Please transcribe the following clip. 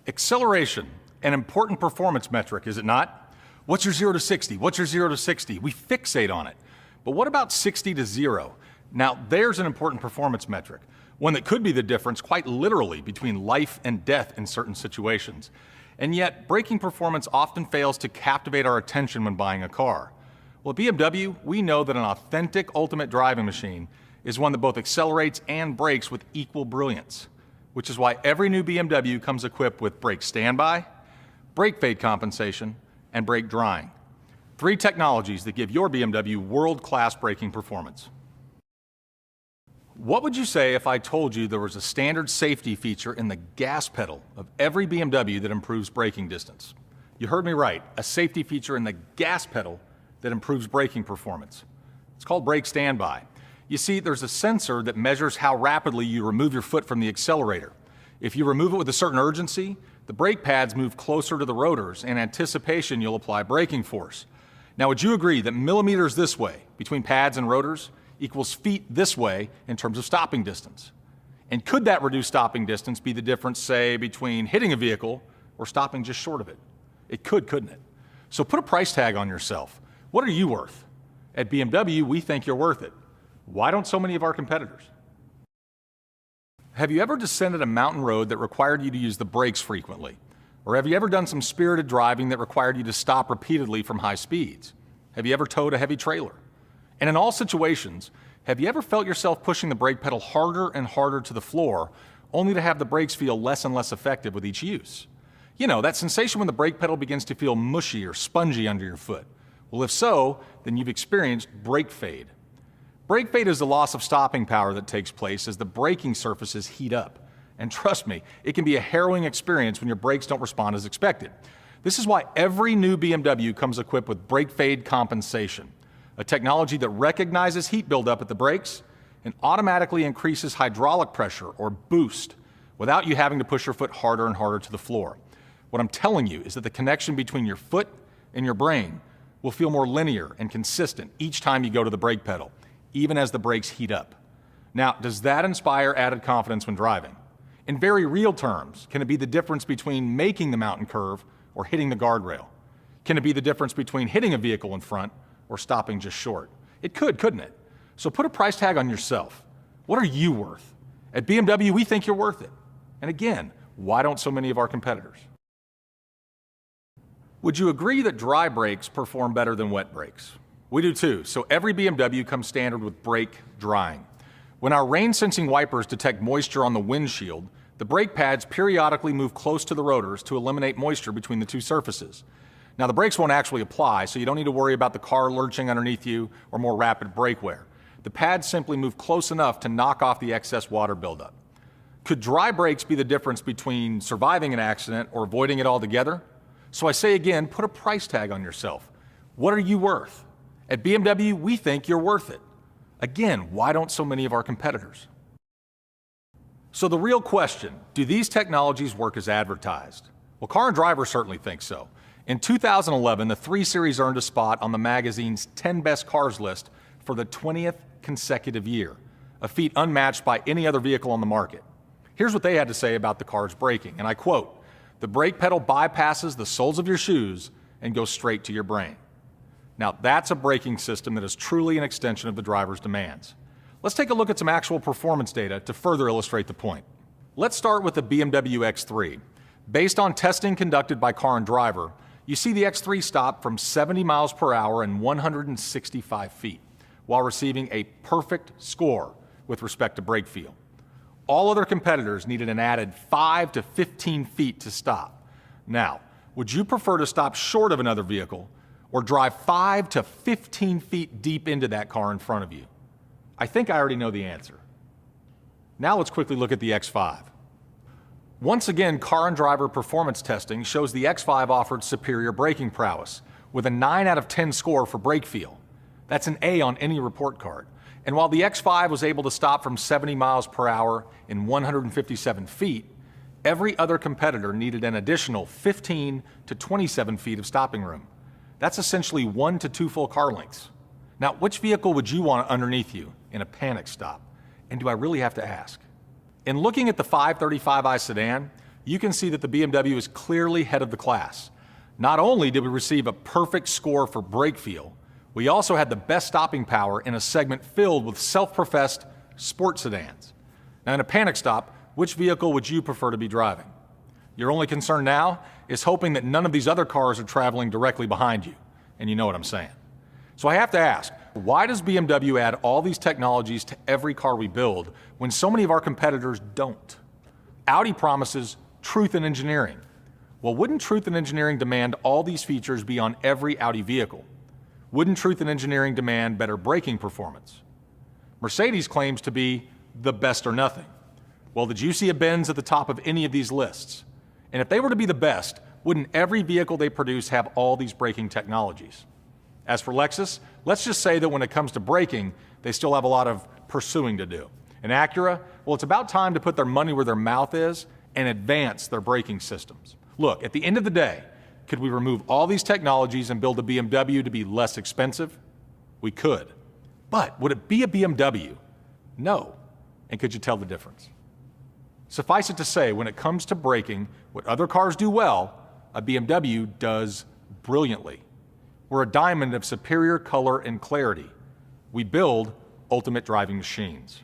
Acceleration, an important performance metric, is it not? What's your 0 to 60? What's your 0 to 60? We fixate on it. But what about 60 to 0? Now, there's an important performance metric, one that could be the difference, quite literally, between life and death in certain situations. And yet, braking performance often fails to captivate our attention when buying a car. Well, at BMW, we know that an authentic ultimate driving machine is one that both accelerates and brakes with equal brilliance, which is why every new BMW comes equipped with brake standby, brake fade compensation, and brake drying. 3 technologies that give your BMW world-class braking performance. What would you say if I told you there was a standard safety feature in the gas pedal of every BMW that improves braking distance? You heard me right, a safety feature in the gas pedal that improves braking performance. It's called brake standby. You see, there's a sensor that measures how rapidly you remove your foot from the accelerator. If you remove it with a certain urgency, the brake pads move closer to the rotors. In anticipation, you'll apply braking force. Now, would you agree that millimeters this way, between pads and rotors, equals feet this way in terms of stopping distance? And could that reduced stopping distance be the difference, say, between hitting a vehicle or stopping just short of it? It could, couldn't it? So put a price tag on yourself. What are you worth? At BMW, we think you're worth it. Why don't so many of our competitors? Have you ever descended a mountain road that required you to use the brakes frequently? Or have you ever done some spirited driving that required you to stop repeatedly from high speeds? Have you ever towed a heavy trailer? And in all situations, have you ever felt yourself pushing the brake pedal harder and harder to the floor, only to have the brakes feel less and less effective with each use? You know, that sensation when the brake pedal begins to feel mushy or spongy under your foot. Well, if so, then you've experienced brake fade. Brake fade is the loss of stopping power that takes place as the braking surfaces heat up. And trust me, it can be a harrowing experience when your brakes don't respond as expected. This is why every new BMW comes equipped with brake fade compensation, a technology that recognizes heat buildup at the brakes and automatically increases hydraulic pressure or boost without you having to push your foot harder and harder to the floor. What I'm telling you is that the connection between your foot and your brain will feel more linear and consistent each time you go to the brake pedal, even as the brakes heat up. Now, does that inspire added confidence when driving? In very real terms, can it be the difference between making the mountain curve or hitting the guardrail? Can it be the difference between hitting a vehicle in front or stopping just short? It could, couldn't it? So put a price tag on yourself. What are you worth? At BMW, we think you're worth it. And again, why don't so many of our competitors? Would you agree that dry brakes perform better than wet brakes? We do too, so every BMW comes standard with brake drying. When our rain-sensing wipers detect moisture on the windshield, the brake pads periodically move close to the rotors to eliminate moisture between the two surfaces. Now, the brakes won't actually apply, so you don't need to worry about the car lurching underneath you or more rapid brake wear. The pads simply move close enough to knock off the excess water buildup. Could dry brakes be the difference between surviving an accident or avoiding it altogether? So I say again, put a price tag on yourself. What are you worth? At BMW, we think you're worth it. Again, why don't so many of our competitors? So the real question, do these technologies work as advertised? Well, Car and Driver certainly think so. In 2011, the 3 Series earned a spot on the magazine's 10 Best Cars list for the 20th consecutive year, a feat unmatched by any other vehicle on the market. Here's what they had to say about the car's braking, and I quote, "The brake pedal bypasses the soles of your shoes and goes straight to your brain." Now, that's a braking system that is truly an extension of the driver's demands. Let's take a look at some actual performance data to further illustrate the point. Let's start with the BMW X3. Based on testing conducted by Car and Driver, you see the X3 stop from 70 miles per hour and 165 feet, while receiving a perfect score with respect to brake feel. All other competitors needed an added 5 to 15 feet to stop. Now, would you prefer to stop short of another vehicle or drive 5 to 15 feet deep into that car in front of you? I think I already know the answer. Now let's quickly look at the X5. Once again, Car and Driver performance testing shows the X5 offered superior braking prowess, with a 9 out of 10 score for brake feel. That's an A on any report card. And while the X5 was able to stop from 70 miles per hour in 157 feet, every other competitor needed an additional 15 to 27 feet of stopping room. That's essentially 1 to 2 full car lengths. Now, which vehicle would you want underneath you in a panic stop? And do I really have to ask? In looking at the 535i sedan, you can see that the BMW is clearly head of the class. Not only did we receive a perfect score for brake feel, we also had the best stopping power in a segment filled with self-professed sports sedans. Now, in a panic stop, which vehicle would you prefer to be driving? Your only concern now is hoping that none of these other cars are traveling directly behind you, and you know what I'm saying. So I have to ask, why does BMW add all these technologies to every car we build when so many of our competitors don't? Audi promises truth in engineering. Well, wouldn't truth in engineering demand all these features be on every Audi vehicle? Wouldn't truth in engineering demand better braking performance? Mercedes claims to be the best or nothing. Well, did you see a Benz at the top of any of these lists? And if they were to be the best, wouldn't every vehicle they produce have all these braking technologies? As for Lexus, let's just say that when it comes to braking, they still have a lot of pursuing to do. And Acura, well, it's about time to put their money where their mouth is and advance their braking systems. Look, at the end of the day, could we remove all these technologies and build a BMW to be less expensive? We could. But would it be a BMW? No. And could you tell the difference? Suffice it to say, when it comes to braking, what other cars do well, a BMW does brilliantly. We're a diamond of superior color and clarity. We build ultimate driving machines.